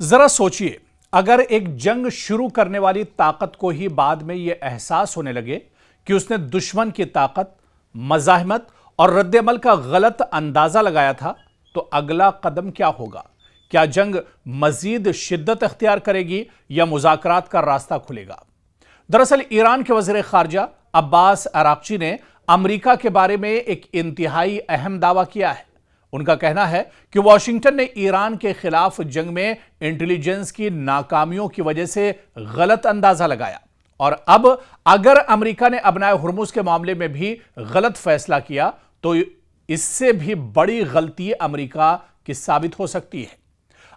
ذرا سوچئے، اگر ایک جنگ شروع کرنے والی طاقت کو ہی بعد میں یہ احساس ہونے لگے کہ اس نے دشمن کی طاقت، مزاحمت اور رد عمل کا غلط اندازہ لگایا تھا تو اگلا قدم کیا ہوگا؟ کیا جنگ مزید شدت اختیار کرے گی یا مذاکرات کا راستہ کھلے گا؟ دراصل ایران کے وزیر خارجہ عباس عراقچی نے امریکہ کے بارے میں ایک انتہائی اہم دعویٰ کیا ہے۔ ان کا کہنا ہے کہ واشنگٹن نے ایران کے خلاف جنگ میں انٹیلیجنس کی ناکامیوں کی وجہ سے غلط اندازہ لگایا، اور اب اگر امریکہ نے ابنائے ہرمز کے معاملے میں بھی غلط فیصلہ کیا تو اس سے بھی بڑی غلطی امریکہ کی ثابت ہو سکتی ہے۔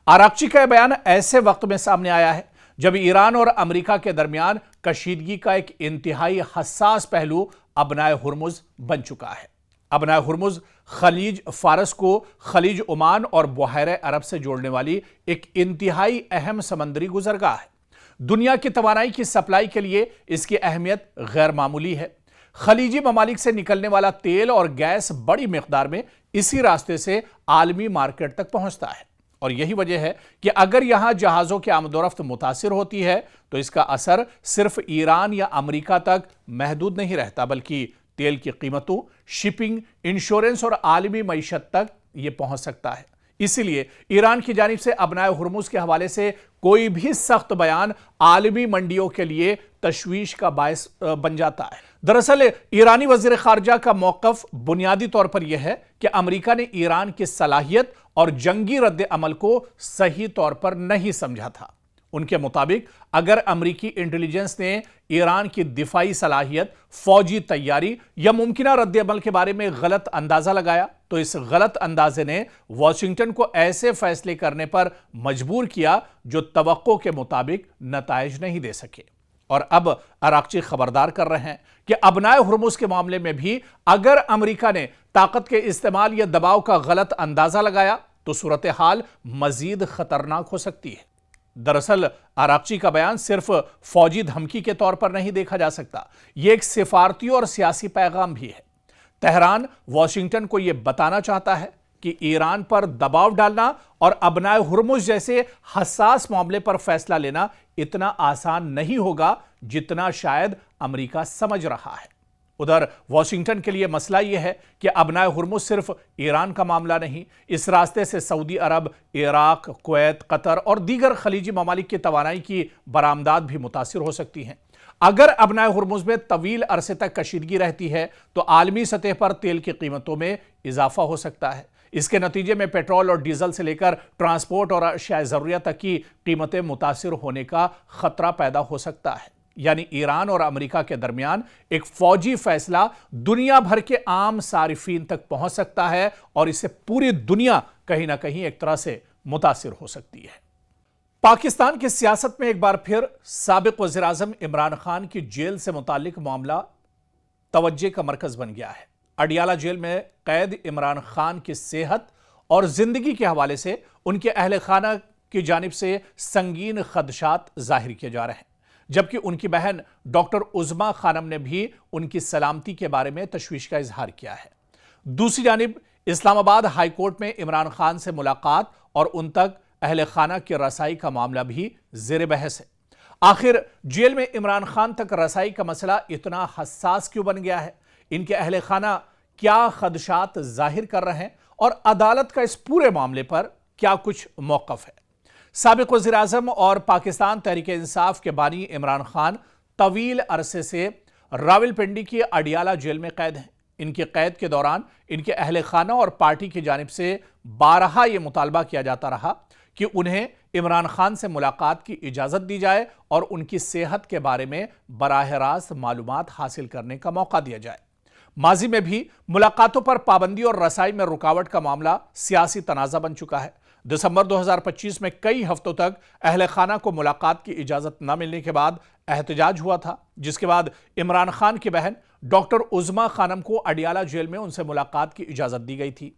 عراقچی کا یہ بیان ایسے وقت میں سامنے آیا ہے جب ایران اور امریکہ کے درمیان کشیدگی کا ایک انتہائی حساس پہلو ابنائے ہرمز بن چکا ہے۔ ابنائے ہرمز خلیج فارس کو خلیج عمان اور بحیرہ عرب سے جوڑنے والی ایک انتہائی اہم سمندری گزرگاہ ہے۔ دنیا کی توانائی کی سپلائی کے لیے اس کی اہمیت غیر معمولی ہے۔ خلیجی ممالک سے نکلنے والا تیل اور گیس بڑی مقدار میں اسی راستے سے عالمی مارکیٹ تک پہنچتا ہے، اور یہی وجہ ہے کہ اگر یہاں جہازوں کی آمد و رفت متاثر ہوتی ہے تو اس کا اثر صرف ایران یا امریکہ تک محدود نہیں رہتا، بلکہ تیل کی قیمتوں، شپنگ، انشورنس اور عالمی معیشت تک یہ پہنچ سکتا ہے۔ اسی لیے ایران کی جانب سے ابنائے ہرمز کے حوالے سے کوئی بھی سخت بیان عالمی منڈیوں کے لیے تشویش کا باعث بن جاتا ہے۔ دراصل ایرانی وزیر خارجہ کا موقف بنیادی طور پر یہ ہے کہ امریکہ نے ایران کی صلاحیت اور جنگی رد عمل کو صحیح طور پر نہیں سمجھا تھا۔ ان کے مطابق اگر امریکی انٹیلیجنس نے ایران کی دفاعی صلاحیت، فوجی تیاری یا ممکنہ رد عمل کے بارے میں غلط اندازہ لگایا تو اس غلط اندازے نے واشنگٹن کو ایسے فیصلے کرنے پر مجبور کیا جو توقع کے مطابق نتائج نہیں دے سکے۔ اور اب عراقچی خبردار کر رہے ہیں کہ ابنائے ہرمز کے معاملے میں بھی اگر امریکہ نے طاقت کے استعمال یا دباؤ کا غلط اندازہ لگایا تو صورتحال مزید خطرناک ہو سکتی ہے۔ دراصل عراقچی کا بیان صرف فوجی دھمکی کے طور پر نہیں دیکھا جا سکتا، یہ ایک سفارتی اور سیاسی پیغام بھی ہے۔ تہران واشنگٹن کو یہ بتانا چاہتا ہے کہ ایران پر دباؤ ڈالنا اور ابنائے ہرمز جیسے حساس معاملے پر فیصلہ لینا اتنا آسان نہیں ہوگا جتنا شاید امریکہ سمجھ رہا ہے۔ ادھر واشنگٹن کے لیے مسئلہ یہ ہے کہ ابنائے ہرمز صرف ایران کا معاملہ نہیں، اس راستے سے سعودی عرب، عراق، کویت، قطر اور دیگر خلیجی ممالک کی توانائی کی برآمدات بھی متاثر ہو سکتی ہیں۔ اگر ابنائے ہرمز میں طویل عرصے تک کشیدگی رہتی ہے تو عالمی سطح پر تیل کی قیمتوں میں اضافہ ہو سکتا ہے۔ اس کے نتیجے میں پیٹرول اور ڈیزل سے لے کر ٹرانسپورٹ اور اشیاء ضروریہ تک کی قیمتیں متاثر ہونے کا خطرہ پیدا ہو سکتا ہے۔ یعنی ایران اور امریکہ کے درمیان ایک فوجی فیصلہ دنیا بھر کے عام صارفین تک پہنچ سکتا ہے، اور اس سے پوری دنیا کہیں نہ کہیں ایک طرح سے متاثر ہو سکتی ہے۔ پاکستان کی سیاست میں ایک بار پھر سابق وزیر اعظم عمران خان کی جیل سے متعلق معاملہ توجہ کا مرکز بن گیا ہے۔ اڈیالہ جیل میں قید عمران خان کی صحت اور زندگی کے حوالے سے ان کے اہل خانہ کی جانب سے سنگین خدشات ظاہر کیے جا رہے ہیں، جبکہ ان کی بہن ڈاکٹر عظمیٰ خانم نے بھی ان کی سلامتی کے بارے میں تشویش کا اظہار کیا ہے۔ دوسری جانب اسلام آباد ہائی کورٹ میں عمران خان سے ملاقات اور ان تک اہل خانہ کی رسائی کا معاملہ بھی زیر بحث ہے۔ آخر جیل میں عمران خان تک رسائی کا مسئلہ اتنا حساس کیوں بن گیا ہے؟ ان کے اہل خانہ کیا خدشات ظاہر کر رہے ہیں، اور عدالت کا اس پورے معاملے پر کیا کچھ موقف ہے؟ سابق وزیر اعظم اور پاکستان تحریک انصاف کے بانی عمران خان طویل عرصے سے راولپنڈی کی اڈیالہ جیل میں قید ہیں۔ ان کی قید کے دوران ان کے اہل خانہ اور پارٹی کی جانب سے بارہا یہ مطالبہ کیا جاتا رہا کہ انہیں عمران خان سے ملاقات کی اجازت دی جائے اور ان کی صحت کے بارے میں براہ راست معلومات حاصل کرنے کا موقع دیا جائے۔ ماضی میں بھی ملاقاتوں پر پابندی اور رسائی میں رکاوٹ کا معاملہ سیاسی تنازع بن چکا ہے۔ دسمبر 2025 میں کئی ہفتوں تک اہل خانہ کو ملاقات کی اجازت نہ ملنے کے بعد احتجاج ہوا تھا، جس کے بعد عمران خان کی بہن ڈاکٹر عظمیٰ خانم کو اڈیالہ جیل میں ان سے ملاقات کی اجازت دی گئی تھی۔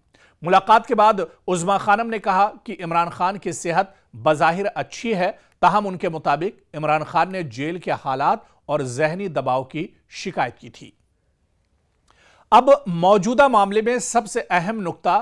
ملاقات کے بعد عظمیٰ خانم نے کہا کہ عمران خان کی صحت بظاہر اچھی ہے، تاہم ان کے مطابق عمران خان نے جیل کے حالات اور ذہنی دباؤ کی شکایت کی تھی۔ اب موجودہ معاملے میں سب سے اہم نقطہ